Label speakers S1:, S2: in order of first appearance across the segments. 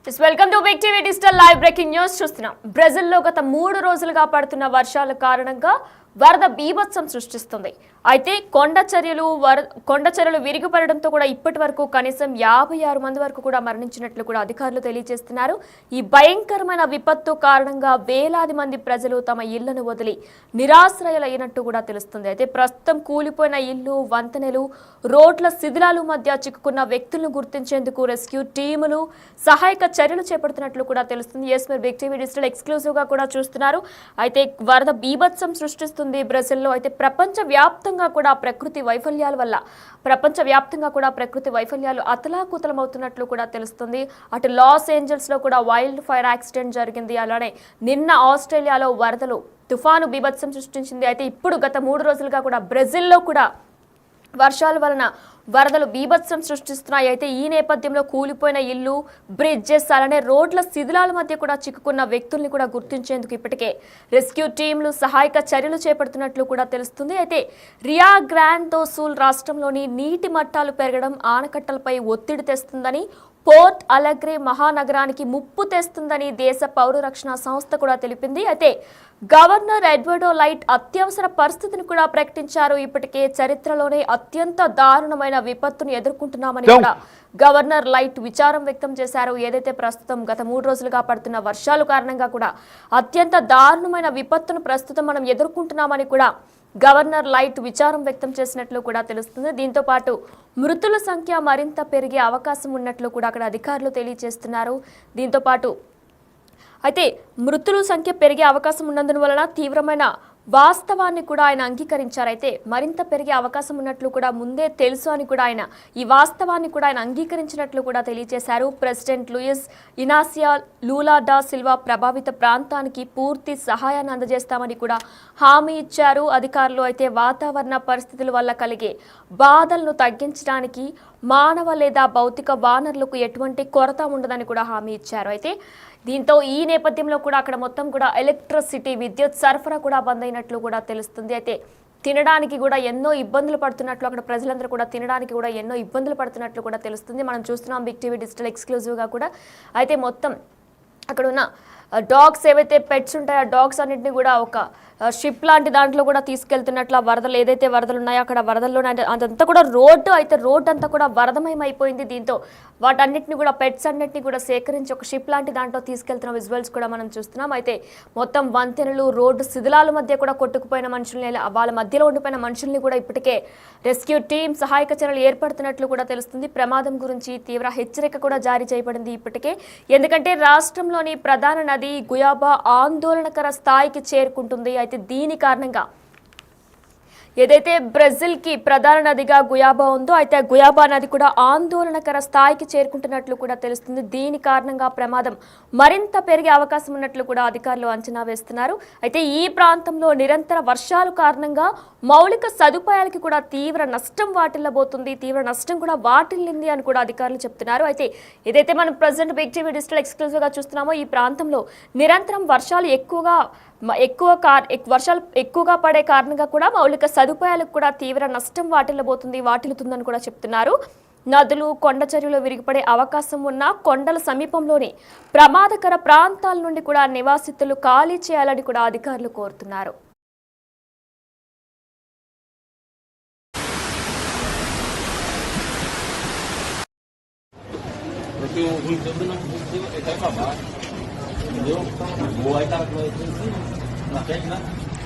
S1: Welcome to big TV digital live breaking news చూస్తున్నాం. బ్రెజిల్లో గత 3 రోజులుగా పడుతున్న వర్షాల కారణంగా వరద బీభత్సం సృష్టిస్తుంది. అయితే కొండ చర్యలు విరిగిపడడంతో కూడా ఇప్పటి వరకు కనీసం 56 మంది వరకు కూడా మరణించినట్లు కూడా అధికారులు తెలియజేస్తున్నారు. ఈ భయంకరమైన విపత్తు కారణంగా వేలాది మంది ప్రజలు తమ ఇళ్లను వదిలి నిరాశ్రయులైనట్టు కూడా తెలుస్తుంది. అయితే ప్రస్తుతం కూలిపోయిన ఇళ్లు, వంతెనలు, రోడ్ల శిథిలాల మధ్య చిక్కుకున్న వ్యక్తులను గుర్తించేందుకు రెస్క్యూ టీములు సహాయక చర్యలు చేపడుతున్నట్లు కూడా తెలుస్తుంది. ఎస్ మీరు బిగ్ టీవీ డిజిటల్ ఎక్స్క్లూజివ్ గా కూడా చూస్తున్నారు. అయితే వరద బీభత్సం సృష్టిస్తుంది బ్రెజిల్లో. అయితే ప్రపంచవ్యాప్తంగా కూడా ప్రకృతి వైఫల్యాలు అతలాకుతలమవుతున్నట్లు కూడా తెలుస్తుంది. అటు లాస్ ఏంజల్స్ లో కూడా వైల్డ్ ఫైర్ యాక్సిడెంట్ జరిగింది. అలానే నిన్న ఆస్ట్రేలియాలో వరదలు తుఫాను బీభత్సం సృష్టించింది. అయితే ఇప్పుడు గత 3 రోజులుగా కూడా బ్రెజిల్లో కూడా వర్షాల వలన వరదలు బీభత్సం సృష్టిస్తున్నాయి. అయితే ఈ నేపథ్యంలో కూలిపోయిన ఇల్లు, బ్రిడ్జెస్, అలానే రోడ్ల శిథిలాల మధ్య కూడా చిక్కుకున్న వ్యక్తుల్ని కూడా గుర్తించేందుకు ఇప్పటికే రెస్క్యూ టీంలు సహాయక చర్యలు చేపడుతున్నట్లు కూడా తెలుస్తుంది. అయితే రియో గ్రాండే దో సుల్ రాష్ట్రంలోని నీటి మట్టాలు పెరగడం ఆనకట్టలపై ఒత్తిడి తెస్తుందని, పోర్ట్ అలెగ్రే మహానగరానికి ముప్పు తెస్తుందని దేశ పౌర రక్షణ సంస్థ కూడా తెలిపింది. అయితే గవర్నర్ ఎడ్వర్డో లైట్ అత్యవసర పరిస్థితిని కూడా ప్రకటించారు. ఇప్పటికే చరిత్రలోనే అత్యంత దారుణమైన విపత్తును ఎదుర్కొంటున్నామని కూడా గవర్నర్ లైట్ విచారం వ్యక్తం చేశారు. ఏదైతే ప్రస్తుతం గత 3 రోజులుగా పడుతున్న వర్షాల కారణంగా కూడా అత్యంత దారుణమైన విపత్తును ప్రస్తుతం మనం ఎదుర్కొంటున్నామని కూడా గవర్నర్ లైట్ విచారం వ్యక్తం చేసినట్లు కూడా తెలుస్తుంది. దీంతో పాటు మృతుల సంఖ్య మరింత పెరిగే అవకాశం ఉన్నట్లు కూడా అక్కడ అధికారులు తెలియజేస్తున్నారు. దీంతో పాటు అయితే మృతుల సంఖ్య పెరిగే అవకాశం ఉన్నందువలన తీవ్రమైన వాస్తవాన్ని కూడా ఆయన అంగీకరించారు. అయితే మరింత పెరిగే అవకాశం ఉన్నట్లు కూడా ముందే తెలుసు అని కూడా ఆయన ఈ వాస్తవాన్ని కూడా ఆయన అంగీకరించినట్లు కూడా తెలియజేశారు. President Luiz Inacio Lula da Silva ప్రభావిత ప్రాంతానికి పూర్తి సహాయాన్ని అందజేస్తామని కూడా హామీ ఇచ్చారు అధికారులు. అయితే వాతావరణ పరిస్థితుల వల్ల కలిగే బాధలను తగ్గించడానికి మానవ లేదా భౌతిక వనరులకు ఎటువంటి కొరత ఉండదని కూడా హామీ ఇచ్చారు. అయితే దీంతో ఈ నేపథ్యంలో కూడా అక్కడ మొత్తం కూడా ఎలక్ట్రిసిటీ, విద్యుత్ సరఫరా కూడా బంద్ అయినట్లు కూడా తెలుస్తుంది. అయితే తినడానికి కూడా ఎన్నో ఇబ్బందులు పడుతున్నట్లు అక్కడ ప్రజలందరూ కూడా తినడానికి కూడా ఎన్నో ఇబ్బందులు పడుతున్నట్లు కూడా తెలుస్తుంది. మనం చూస్తున్నాం బిగ్ టీవీ డిజిటల్ ఎక్స్క్లూజివ్గా కూడా. అయితే మొత్తం అక్కడ ఉన్న డాగ్స్ ఏవైతే పెట్స్ ఉంటాయో ఆ డాగ్స్ అన్నింటినీ కూడా ఒక షిప్ లాంటి దాంట్లో కూడా తీసుకెళ్తున్నట్లు వరదలు ఏదైతే వరదలు ఉన్నాయో అక్కడ వరదల్లోనే అదంతా కూడా రోడ్డు అంతా కూడా వరదమయం అయిపోయింది. దీంతో వాటన్నిటిని కూడా పెట్స్ అన్నింటినీ కూడా సేకరించి ఒక షిప్ లాంటి దాంట్లో తీసుకెళ్తున్న విజువల్స్ కూడా మనం చూస్తున్నాం. అయితే మొత్తం వంతెనలు, రోడ్డు శిథిలాల మధ్య కూడా కొట్టుకుపోయిన మనుషుల్ని, వాళ్ళ మధ్యలో ఉండిపోయిన మనుషుల్ని కూడా ఇప్పటికే రెస్క్యూ టీం సహాయక చర్యలు ఏర్పడుతున్నట్లు కూడా తెలుస్తుంది. ప్రమాదం గురించి తీవ్ర హెచ్చరిక కూడా జారీ చేయబడింది ఇప్పటికే. ఎందుకంటే రాష్ట్రంలోని ప్రధాన నది గుయాబా ఆందోళనకర స్థాయికి చేరుకుంటుంది. అయితే దీని కారణంగా ఏదైతే బ్రెజిల్కి ప్రధాన నదిగా గుయాబా ఉందో అయితే గుయాబా నది కూడా ఆందోళనకర స్థాయికి చేరుకుంటున్నట్లు కూడా తెలుస్తుంది. దీని కారణంగా ప్రమాదం మరింత పెరిగే అవకాశం ఉన్నట్లు కూడా అధికారులు అంచనా వేస్తున్నారు. అయితే ఈ ప్రాంతంలో నిరంతర వర్షాల కారణంగా మౌలిక సదుపాయాలకి కూడా తీవ్ర నష్టం కూడా వాటిల్లింది అని కూడా అధికారులు చెప్తున్నారు. అయితే ఏదైతే మనం ప్రెజెంట్ బిగ్ టీవీ డిజిటల్ ఎక్స్క్లూజివ్గా చూస్తున్నామో ఈ ప్రాంతంలో నిరంతరం వర్షాలు ఎక్కువగా పడే కారణంగా కూడా మౌలిక సదుపాయాలకు కూడా తీవ్ర నష్టం వాటిల్లుతుందని కూడా చెప్తున్నారు. నదులు, కొండ చర్యలు విరిగిపడే అవకాశం ఉన్న కొండల సమీపంలోని ప్రమాదకర ప్రాంతాల నుండి కూడా నివాసితులు ఖాళీ చేయాలని కూడా అధికారులు కోరుతున్నారు.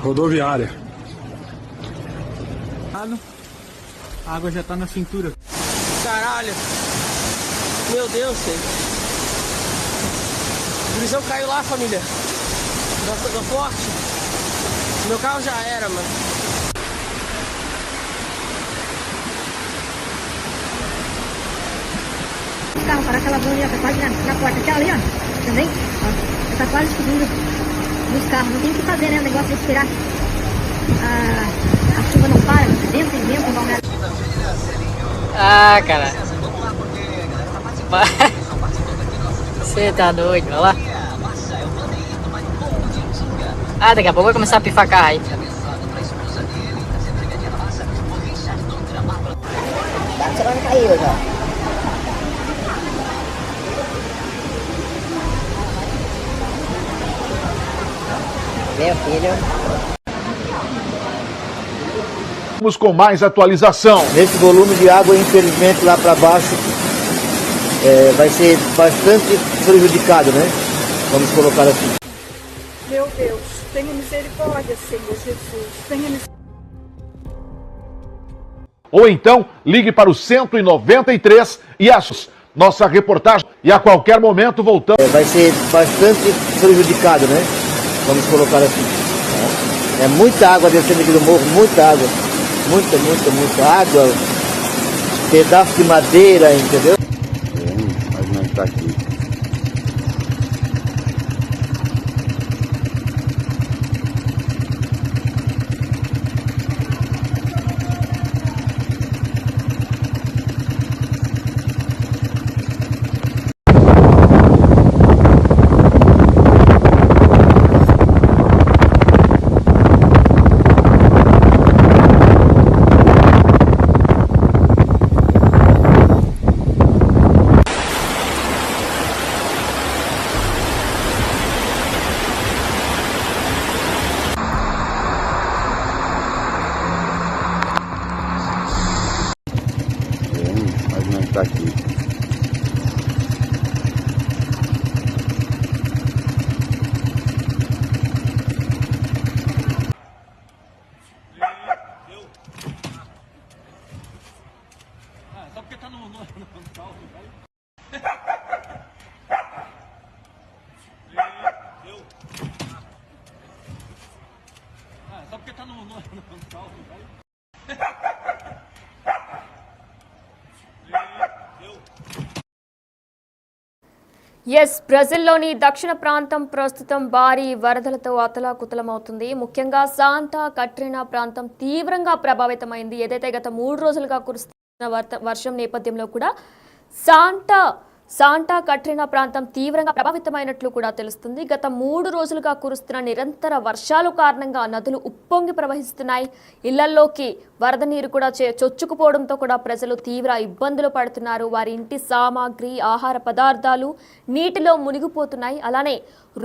S2: Rodoviária. A água já tá na cintura.
S3: Caralho! Meu Deus, senhor. O Brisão caiu lá, família. Da forte. Meu carro já era, mano.
S4: O carro para aquela zona já tá quase na porta. Aquela ali, ó. Também, ó. Já tá quase subindo dos carros. Não tem o que fazer, né? O negócio é esperar. A chuva não para. Vento e vento, igual nada.
S5: Ah, cara. Você tá doido, olha lá. Ah, daqui a pouco vai começar a pifar carro aí.
S4: Tá, você vai cair hoje, ó.
S6: Meu filho.
S7: Vamos com mais atualização.
S8: Nesse volume de água, infelizmente, lá para baixo, vai ser bastante prejudicado, né? Vamos colocar assim.
S9: Meu Deus, tenha misericórdia, Senhor Jesus. Tenha misericórdia.
S7: Ou então, ligue para o 193 e nossa reportagem. E a qualquer momento voltamos.
S8: Vai ser bastante prejudicado, né? Vamos colocar assim. É muita água descendo aqui do morro, muita água. Muita água. Pedaço de madeira, entendeu? Mas não está aqui. Mas não está aqui.
S2: Só porque tá no carro, só porque tá no carro,
S1: ఎస్ బ్రెజిల్లోని దక్షిణ ప్రాంతం ప్రస్తుతం భారీ వరదలతో అతలాకుతలమవుతుంది. ముఖ్యంగా Santa Katrina ప్రాంతం తీవ్రంగా ప్రభావితమైంది. ఏదైతే గత 3 రోజులుగా కురుస్తున్న వర్షం నేపథ్యంలో కూడా శాంటా కట్రినా ప్రాంతం తీవ్రంగా ప్రభావితమైనట్లు కూడా తెలుస్తుంది. గత 3 రోజులుగా కురుస్తున్న నిరంతర వర్షాల కారణంగా నదులు ఉప్పొంగి ప్రవహిస్తున్నాయి. ఇళ్లల్లోకి వరద నీరు కూడా చొచ్చుకుపోవడంతో కూడా ప్రజలు తీవ్ర ఇబ్బందులు పడుతున్నారు. వారి ఇంటి సామాగ్రి, ఆహార పదార్థాలు నీటిలో మునిగిపోతున్నాయి. అలానే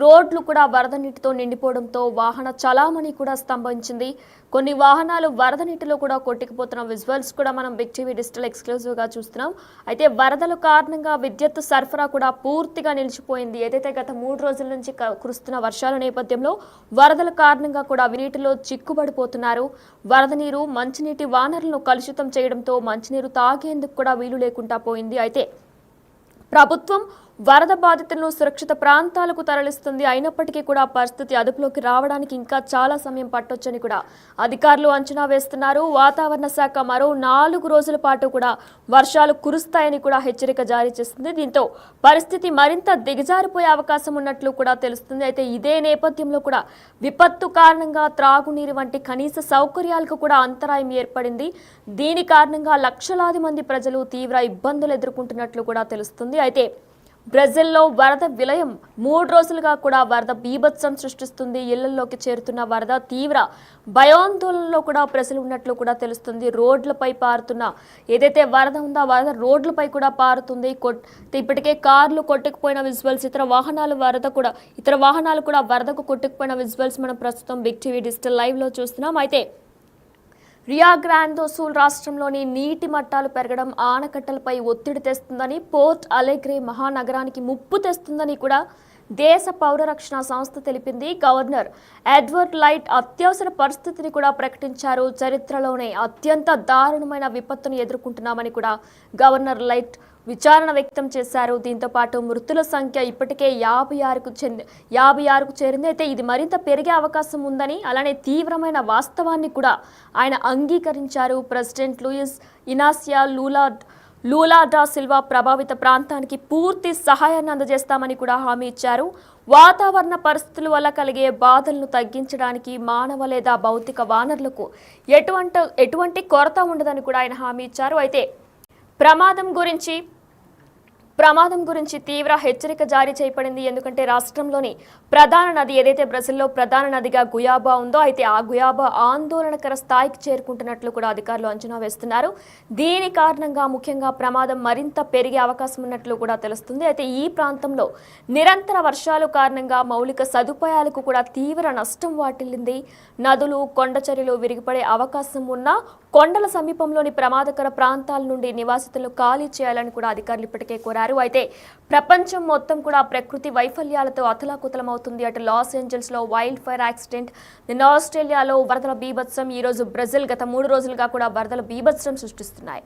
S1: రోడ్లు కూడా వరద నీటితో నిండిపోవడంతో వాహన చలామణి కూడా స్తంభించింది. కొన్ని వాహనాలు వరద నీటిలో కూడా కొట్టుకుపోతున్న విజువల్స్ కూడా మనం బిగ్ టీవీ డిజిటల్ ఎక్స్క్లూజివ్గా చూస్తున్నాం. అయితే వరదల కారణంగా విద్యుత్ సరఫరా కూడా పూర్తిగా నిలిచిపోయింది. ఏదైతే గత 3 రోజుల నుంచి కురుస్తున్న వర్షాల నేపథ్యంలో వరదల కారణంగా కూడా నీటిలో చిక్కుబడిపోతున్నారు. వరద నీరు మంచినీటి వనరులను కలుషితం చేయడంతో మంచినీరు తాగేందుకు కూడా వీలు లేకుండా పోయింది. అయితే ప్రభుత్వం వరద బాధితులను సురక్షిత ప్రాంతాలకు తరలిస్తుంది. అయినప్పటికీ కూడా పరిస్థితి అదుపులోకి రావడానికి ఇంకా చాలా సమయం పట్టొచ్చని కూడా అధికారులు అంచనా వేస్తున్నారు. వాతావరణ శాఖ మరో 4 రోజుల పాటు కూడా వర్షాలు కురుస్తాయని కూడా హెచ్చరిక జారీ చేస్తుంది. దీంతో పరిస్థితి మరింత దిగజారిపోయే అవకాశం ఉన్నట్లు కూడా తెలుస్తుంది. అయితే ఇదే నేపథ్యంలో కూడా విపత్తు కారణంగా త్రాగునీరు వంటి కనీస సౌకర్యాలకు కూడా అంతరాయం ఏర్పడింది. దీని కారణంగా లక్షలాది మంది ప్రజలు తీవ్ర ఇబ్బందులు ఎదుర్కొంటున్నట్లు కూడా తెలుస్తుంది. అయితే బ్రెజిల్లో వరద విలయం 3 రోజులుగా కూడా వరద బీభత్సం సృష్టిస్తుంది. ఇళ్లలోకి చేరుతున్న వరద తీవ్ర భయాందోళనలో కూడా ప్రజలు ఉన్నట్లు కూడా తెలుస్తుంది. రోడ్లపై పారుతున్న ఏదైతే వరద ఉందో ఆ వరద రోడ్లపై కూడా పారుతుంది. ఇప్పటికే కార్లు కొట్టుకుపోయిన విజువల్స్, ఇతర వాహనాలు కూడా వరదకు కొట్టుకుపోయిన విజువల్స్ మనం ప్రస్తుతం బిగ్ టీవీ డిజిటల్ లైవ్ లో చూస్తున్నాం. అయితే రియో గ్రాండే దో సుల్ రాష్ట్రంలోని నీటి మట్టాలు పెరగడం ఆనకట్టలపై ఒత్తిడి తెస్తుందని, పోర్ట్ అలెగ్రే మహానగరానికి ముప్పు తెస్తుందని కూడా దేశ పౌర రక్షణ సంస్థ తెలిపింది. గవర్నర్ ఎడ్వర్డ్ లైట్ అత్యవసర పరిస్థితిని కూడా ప్రకటించారు. చరిత్రలోనే అత్యంత దారుణమైన విపత్తును ఎదుర్కొంటున్నామని కూడా గవర్నర్ లైట్ విచారణ వ్యక్తం చేశారు. దీంతో పాటు మృతుల సంఖ్య ఇప్పటికే 56కు చేరింది. అయితే ఇది మరింత పెరిగే అవకాశం ఉందని, అలానే తీవ్రమైన వాస్తవాన్ని కూడా ఆయన అంగీకరించారు. President Luiz Inacio Lula da Silva ప్రభావిత ప్రాంతానికి పూర్తి సహాయాన్ని అందజేస్తామని కూడా హామీ ఇచ్చారు. వాతావరణ పరిస్థితుల వల్ల కలిగే బాధలను తగ్గించడానికి మానవ లేదా భౌతిక వనరులకు ఎటువంటి కొరత ఉండదని కూడా ఆయన హామీ ఇచ్చారు. అయితే ప్రమాదం గురించి ప్రమాదం గురించి తీవ్ర హెచ్చరిక జారీ చేయబడింది. ఎందుకంటే రాష్ట్రంలోని ప్రధాన నది ఏదైతే బ్రెజిల్లో ప్రధాన నదిగా గుయాబా ఉందో అయితే ఆ గుయాబా ఆందోళనకర స్థాయికి చేరుకుంటున్నట్లు కూడా అధికారులు అంచనా వేస్తున్నారు. దీని కారణంగా ముఖ్యంగా ప్రమాదం మరింత పెరిగే అవకాశం ఉన్నట్లు కూడా తెలుస్తుంది. అయితే ఈ ప్రాంతంలో నిరంతర వర్షాలు కారణంగా మౌలిక సదుపాయాలకు కూడా తీవ్ర నష్టం వాటిల్లింది. నదులు కొండచర్యలు విరిగిపడే అవకాశం ఉన్న కొండల సమీపంలోని ప్రమాదకర ప్రాంతాల నుండి నివాసితులను ఖాళీ చేయాలని కూడా అధికారులు ఇప్పటికే కోరారు. అయితే ప్రపంచం మొత్తం కూడా ప్రకృతి వైఫల్యాలతో అతలాకుతలమవుతుంది. అటు లాస్ ఏంజల్స్ లో వైల్డ్ ఫైర్ యాక్సిడెంట్, నిన్న ఆస్ట్రేలియాలో వరదల బీభత్సం, ఈ రోజు బ్రెజిల్ గత 3 రోజులుగా కూడా వరదల బీభత్సం సృష్టిస్తున్నాయి.